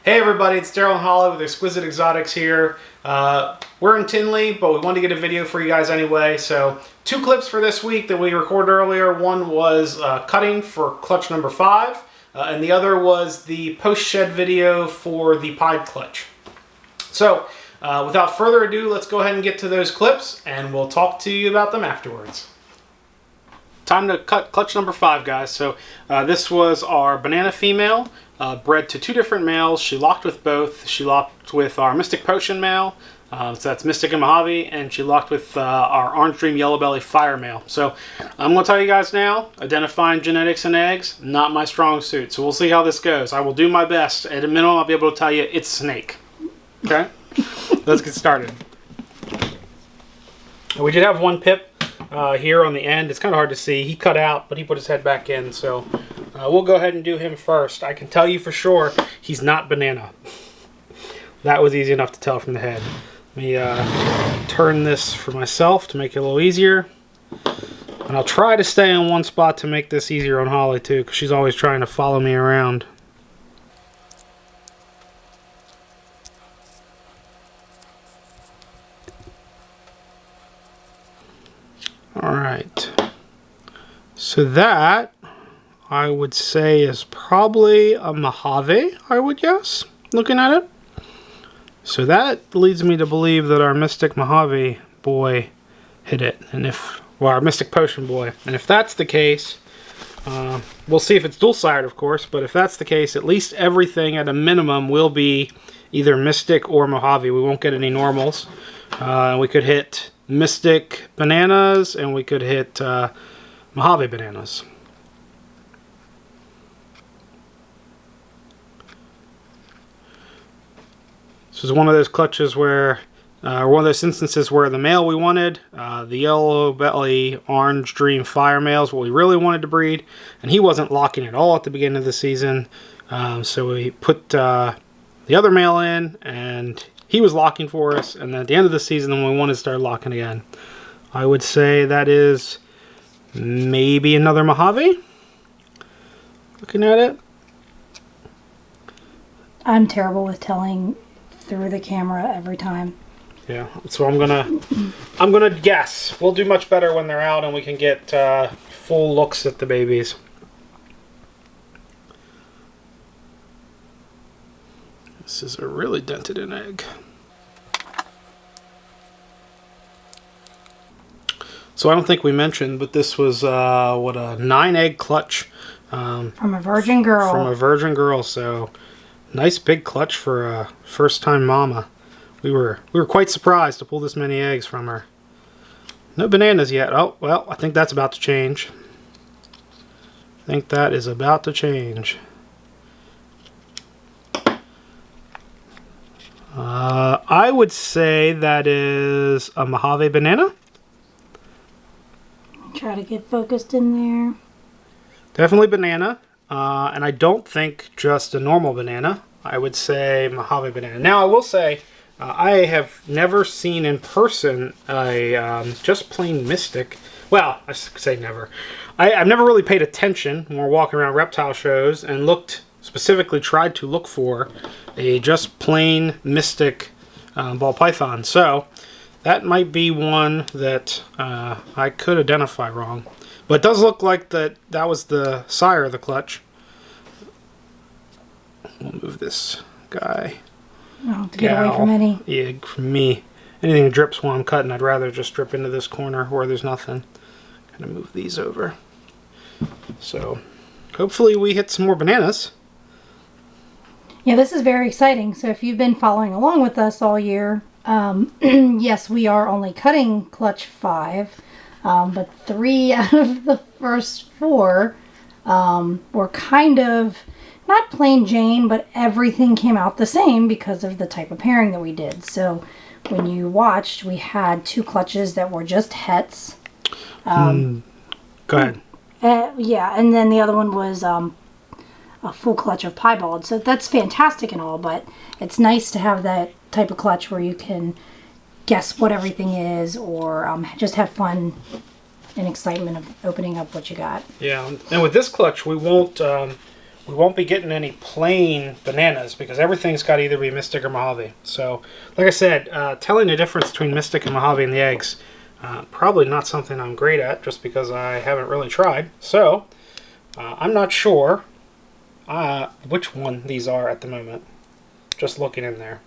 Hey everybody, it's Daryl and Holly with Exquisite Exotics here. We're in Tinley, but we wanted to get a video for you guys anyway. So, 2 clips for this week that we recorded earlier. One was cutting for clutch number 5, and the other was the post-shed video for the pied clutch. So, without further ado, let's go ahead and get to those clips, and we'll talk to you about them afterwards. Time to cut clutch number 5, guys. So, this was our banana female. Bred to 2 different males. She locked with both. She locked with our Mystic Potion male, so that's Mystic and Mojave, and she locked with our Orange Dream Yellow Belly Fire male. So I'm going to tell you guys now, identifying genetics in eggs, not my strong suit. So we'll see how this goes. I will do my best. At a minimum, I'll be able to tell you it's snake. Okay? Let's get started. We did have one pip here on the end. It's kind of hard to see. He cut out, but he put his head back in, so we'll go ahead and do him first. I can tell you for sure he's not banana. That was easy enough to tell from the head. Let me turn this for myself to make it a little easier. And I'll try to stay in one spot to make this easier on Holly too, because she's always trying to follow me around. Alright. So that, I would say, is probably a Mojave, I would guess, looking at it. So that leads me to believe that our Mystic Mojave boy hit it, well, our Mystic Potion boy. And if that's the case, we'll see if it's dual-sired, of course, but if that's the case, at least everything at a minimum will be either Mystic or Mojave. We won't get any normals. We could hit Mystic bananas, and we could hit Mojave bananas. This is one of those clutches where, one of those instances where the male we wanted, the Yellow Belly Orange Dream Fire male is what we really wanted to breed, and he wasn't locking at all at the beginning of the season, so we put the other male in, and he was locking for us, and then at the end of the season, when we wanted to start locking again. I would say that is maybe another Mojave, looking at it. I'm terrible with telling through the camera every time. Yeah, so I'm gonna guess. We'll do much better when they're out and we can get full looks at the babies. This is a really dented in egg. So I don't think we mentioned, but this was what, a 9-egg clutch from a virgin girl. From a virgin girl, so nice big clutch for a first-time mama. We were quite surprised to pull this many eggs from her. No bananas yet. Oh, well, I think that's about to change. I think that is about to change. I would say that is a Mojave banana. Try to get focused in there. Definitely banana. And I don't think just a normal banana. I would say Mojave banana. Now, I will say, I have never seen in person a just plain Mystic. Well, I say never. I've never really paid attention when we're walking around reptile shows and specifically tried to look for a just plain Mystic ball python. So, that might be one that I could identify wrong. But it does look like that was the sire of the clutch. We'll move this guy. Oh, to get away from any. Yeah, from me. Anything that drips while I'm cutting, I'd rather just drip into this corner where there's nothing. Kind of move these over. So, hopefully we hit some more bananas. Yeah, this is very exciting. So if you've been following along with us all year, yes, we are only cutting clutch 5, but 3 out of the first 4 were kind of not plain Jane, but everything came out the same because of the type of pairing that we did. So when you watched, we had 2 clutches that were just hets. Go ahead. Yeah, and then the other one was a full clutch of piebald. So that's fantastic and all, but it's nice to have that type of clutch where you can guess what everything is, or just have fun and excitement of opening up what you got. Yeah, and with this clutch, we're we won't be getting any plain bananas because everything's got to either be Mystic or Mojave. So, like I said, telling the difference between Mystic and Mojave in the eggs, probably not something I'm great at just because I haven't really tried. So, I'm not sure which one these are at the moment. Just looking in there.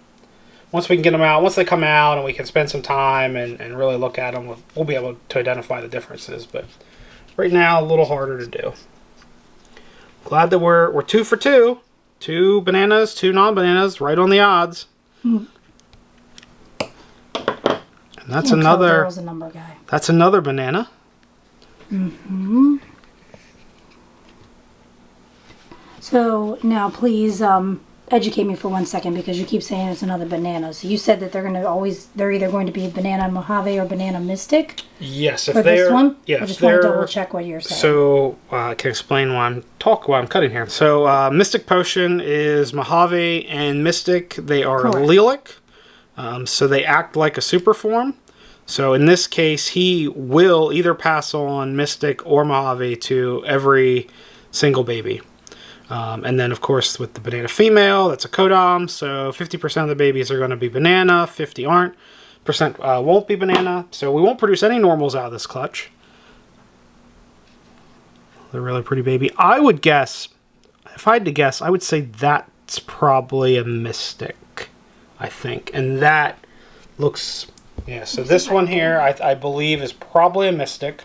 Once we can get them out, once they come out and we can spend some time and really look at them, we'll be able to identify the differences. But right now, a little harder to do. Glad that we're 2 for 2. 2 bananas, 2 non-bananas, right on the odds. And that's another. Daryl's a number guy. That's another banana. So now, please educate me for 1 second because you keep saying it's another banana. So you said that they're either going to be banana Mojave or banana Mystic. Yes, if for they're this one. yeah, I just want to double check what you're saying. So I can explain why I'm cutting here. So Mystic Potion is Mojave and Mystic. They are Correct. allelic, so they act like a super form. So in this case, he will either pass on Mystic or Mojave to every single baby. And then, of course, with the banana female, that's a codom. So 50% of the babies are going to be banana, 50 aren't. Percent won't be banana. So we won't produce any normals out of this clutch. They're really pretty baby. I would guess, if I had to guess, I would say that's probably a Mystic, I think. And that looks, yeah, so this one here, I believe is probably a Mystic.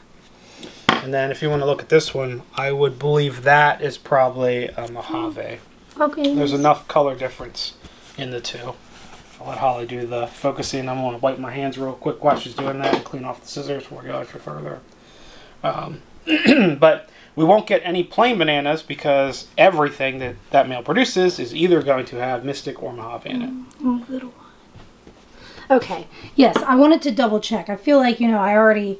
And then if you want to look at this one, I would believe that is probably a Mojave. Okay. There's enough color difference in the two. I'll let Holly do the focusing. I'm going to wipe my hands real quick while she's doing that and clean off the scissors before we go for further. But we won't get any plain bananas because everything that male produces is either going to have Mystic or Mojave in it. Oh, little one. Okay. Yes, I wanted to double check. I feel like, I already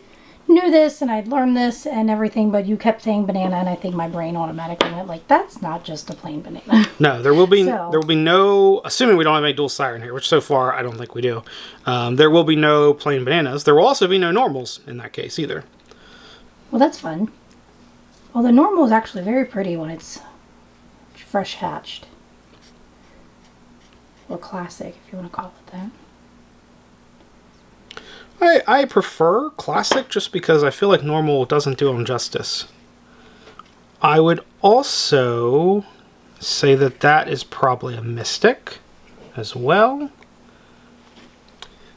knew this and I'd learned this and everything, but you kept saying banana and I think my brain automatically went like, that's not just a plain banana. No, there will be no, assuming we don't have any dual siren here, which so far I don't think we do. There will be no plain bananas. There will also be no normals in that case either. Well, that's fun. Well, the normal is actually very pretty when it's fresh hatched. Or classic, if you want to call it that. I prefer classic just because I feel like normal doesn't do them justice. I would also say that is probably a Mystic as well.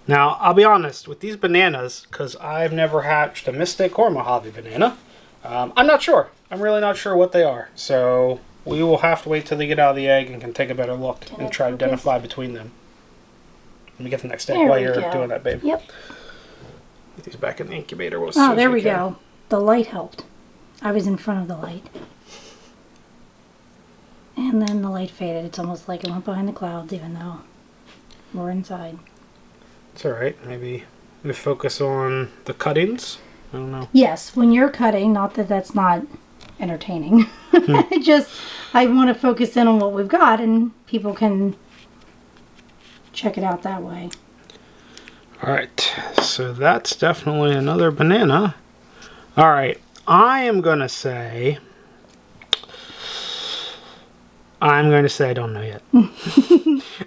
Now, I'll be honest, with these bananas, because I've never hatched a Mystic or Mojave banana, I'm not sure. I'm really not sure what they are. So we will have to wait till they get out of the egg and can take a better look and try to identify between them. Let me get the next egg while you're doing that, babe. Yep. Get these back in the incubator. Oh, there we go. The light helped. I was in front of the light. And then the light faded. It's almost like it went behind the clouds, even though we're inside. It's alright. Maybe we focus on the cuttings. I don't know. Yes, when you're cutting, not that that's not entertaining. I want to focus in on what we've got and people can check it out that way. Alright, so that's definitely another banana. Alright, I am going to say I don't know yet.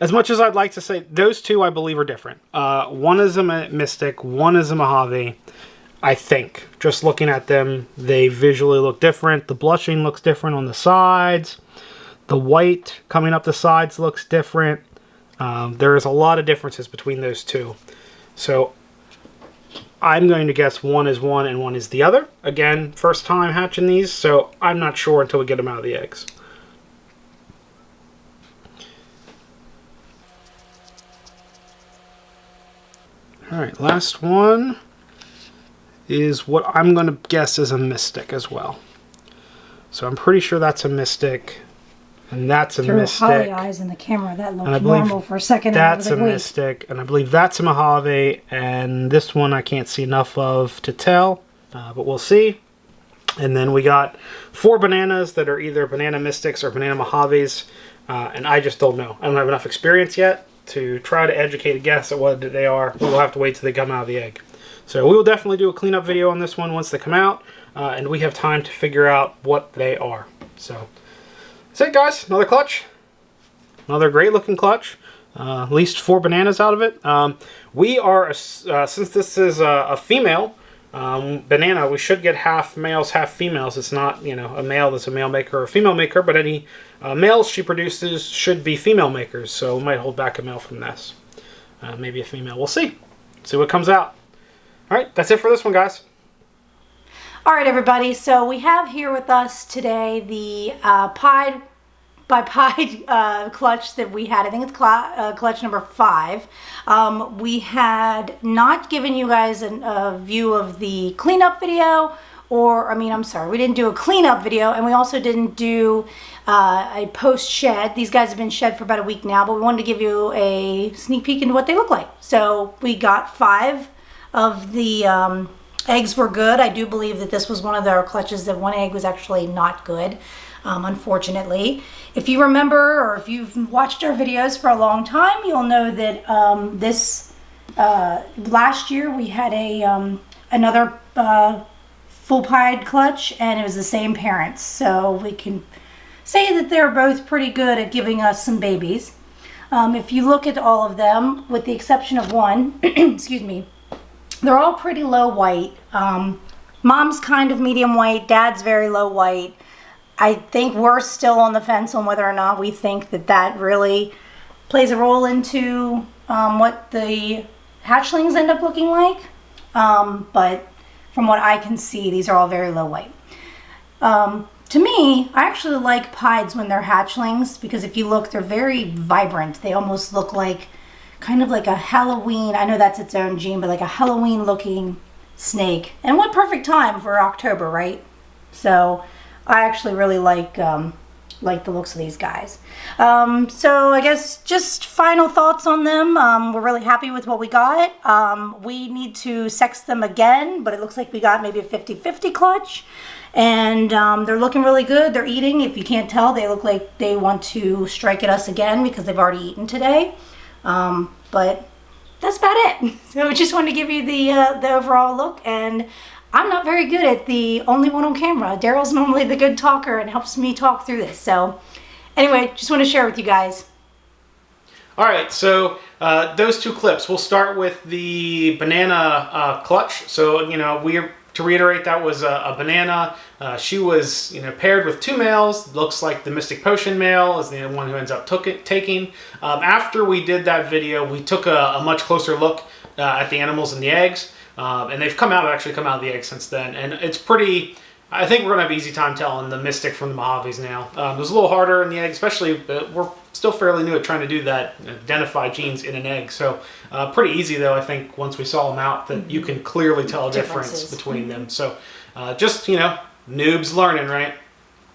As much as I'd like to say, those two I believe are different. One is a Mystic, one is a Mojave. I think, just looking at them, they visually look different. The blushing looks different on the sides. The white coming up the sides looks different. There's a lot of differences between those two. So I'm going to guess one is one and one is the other. Again, first time hatching these, so I'm not sure until we get them out of the eggs. Alright, last one is what I'm going to guess is a Mystic as well. So I'm pretty sure that's a Mystic. And that's a Mystic. Holly eyes in the camera. That looked normal for a second. That's a Mystic. And I believe that's a Mojave. And this one I can't see enough of to tell. But we'll see. And then we got 4 bananas that are either banana Mystics or banana Mojaves. And I just don't know. I don't have enough experience yet to try to educate a guess at what they are. We'll have to wait till they come out of the egg. So we will definitely do a cleanup video on this one once they come out. And we have time to figure out what they are. So That's it, guys. Another clutch. Another great looking clutch. At least 4 bananas out of it. We are, since this is a female banana, we should get half males, half females. It's not, you know, a male that's a male maker or a female maker, but any males she produces should be female makers. So we might hold back a male from this. Maybe a female. We'll see. See what comes out. All right, that's it for this one, guys. All right, everybody. So we have here with us today the Pied by Pied clutch that we had. I think it's clutch number 5. We had not given you guys a view of the cleanup video, we didn't do a cleanup video, and we also didn't do a post shed. These guys have been shed for about a week now, but we wanted to give you a sneak peek into what they look like. So we got 5 of the eggs were good. I do believe that this was one of our clutches that one egg was actually not good, unfortunately. If you remember, or if you've watched our videos for a long time, you'll know that last year we had another full pied clutch, and it was the same parents. So we can say that they're both pretty good at giving us some babies. If you look at all of them, with the exception of one, excuse me, they're all pretty low white. Mom's kind of medium white, Dad's very low white. I think we're still on the fence on whether or not we think that really plays a role into what the hatchlings end up looking like. But from what I can see, these are all very low white. To me, I actually like pieds when they're hatchlings, because if you look, they're very vibrant. They almost look like kind of like a Halloween, I know that's its own gene, but like a Halloween looking snake. And what perfect time for October, right? So I actually really like the looks of these guys. So I guess just final thoughts on them. We're really happy with what we got. We need to sex them again, but it looks like we got maybe a 50-50 clutch. And they're looking really good. They're eating. If you can't tell, they look like they want to strike at us again because they've already eaten today. But that's about it. So I just wanted to give you the overall look, and I'm not very good at the only one on camera. Daryl's normally the good talker and helps me talk through this. So anyway, just want to share with you guys. All right, so those 2 clips. We'll start with the banana clutch. So, you know, to reiterate, that was a banana. She was, you know, paired with 2 males. Looks like the Mystic Potion male is the one who ends up taking. After we did that video, we took a much closer look at the animals and the eggs. And they've actually come out of the egg since then. And it's pretty, I think we're going to have an easy time telling the Mystic from the Mojaves now. It was a little harder in the egg, especially, we're still fairly new at trying to do that, identify genes in an egg. So pretty easy, though, I think, once we saw them out, that you can clearly tell a difference between them. So just, you know, noobs learning, right?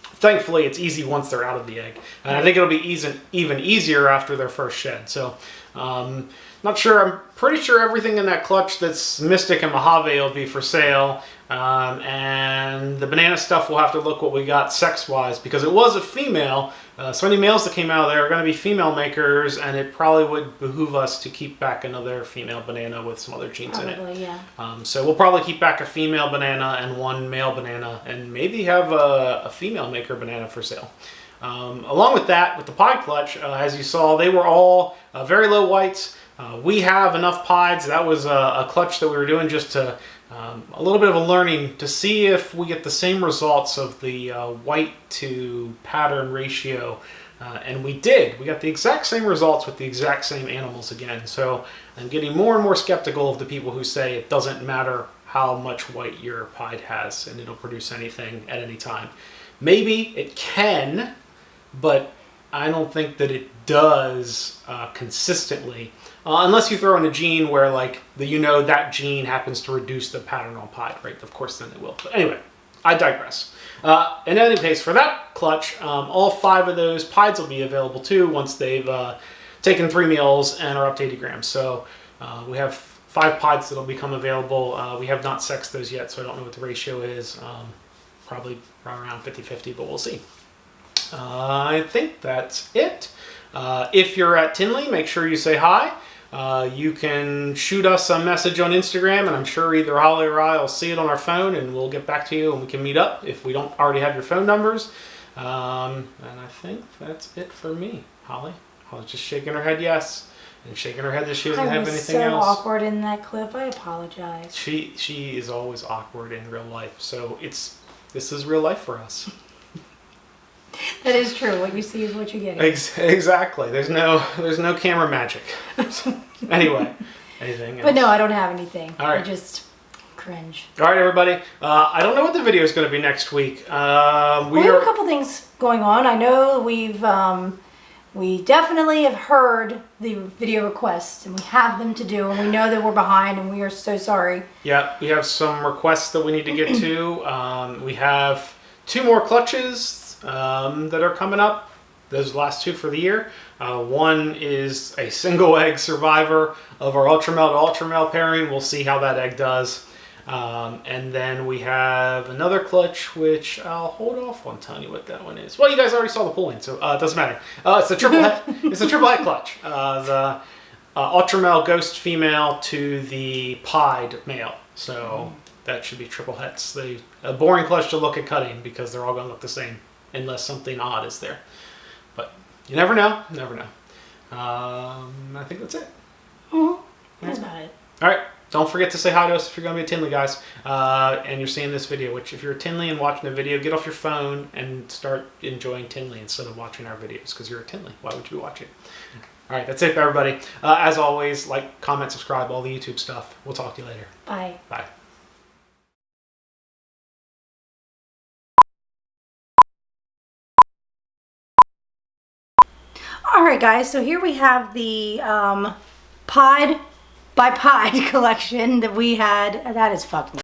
Thankfully, it's easy once they're out of the egg. And I think it'll be even easier after their first shed. So not sure. I'm pretty sure everything in that clutch that's Mystic and Mojave will be for sale. And the banana stuff, we'll have to look what we got sex-wise, because it was a female. So any males that came out of there are going to be female makers, and it probably would behoove us to keep back another female banana with some other genes in it. Yeah. So we'll probably keep back a female banana and 1 male banana, and maybe have a female maker banana for sale. Along with that, with the pied clutch, as you saw, they were all very low whites. We have enough pieds. That was a clutch that we were doing just to a little bit of a learning to see if we get the same results of the white to pattern ratio. And we did. We got the exact same results with the exact same animals again. So I'm getting more and more skeptical of the people who say it doesn't matter how much white your pied has and it'll produce anything at any time. Maybe it can, but I don't think that it does consistently. Unless you throw in a gene where, like, that gene happens to reduce the pattern on pied, right? Of course, then it will. But anyway, I digress. In any case, for that clutch, all 5 of those pieds will be available too once they've taken 3 meals and are up to 80 grams. So we have 5 pieds that'll become available. We have not sexed those yet, so I don't know what the ratio is. Probably around 50-50, but we'll see. I think that's it. If you're at Tinley, make sure you say hi. You can shoot us a message on Instagram, and I'm sure either Holly or I will see it on our phone, and we'll get back to you and we can meet up if we don't already have your phone numbers. And I think that's it for me. Holly? Holly's just shaking her head yes. And shaking her head that she doesn't have anything I was so else. awkward in that clip. I apologize. She is always awkward in real life, so this is real life for us. That is true. What you see is what you get. Exactly. There's no camera magic. Anyway, anything else? But no, I don't have anything. All right. I just cringe. All right, everybody. I don't know what the video is going to be next week. We have a couple things going on. I know we definitely have heard the video requests, and we have them to do, and we know that we're behind, and we are so sorry. Yeah, we have some requests that we need to get to. We have 2 more clutches that are coming up. Those last 2 for the year. One is a single egg survivor of our Ultramel to Ultramel pairing. We'll see how that egg does. And then we have another clutch, which I'll hold off on telling you what that one is. Well, you guys already saw the pulling, so it doesn't matter. It's the triple head. It's the triple head clutch. The Ultramel Ghost female to the Pied male. So that should be triple heads. A boring clutch to look at cutting because they're all going to look the same unless something odd is there. But you never know. Never know. I think that's it. That's about it. All right. Don't forget to say hi to us if you're going to be a Tinley, guys. And you're seeing this video, which if you're a Tinley and watching the video, get off your phone and start enjoying Tinley instead of watching our videos because you're a Tinley. Why would you be watching? All right, that's it, everybody. As always, like, comment, subscribe, all the YouTube stuff. We'll talk to you later. Bye. Bye. All right, guys. So here we have the Pied by Pied collection that we had. That is fucking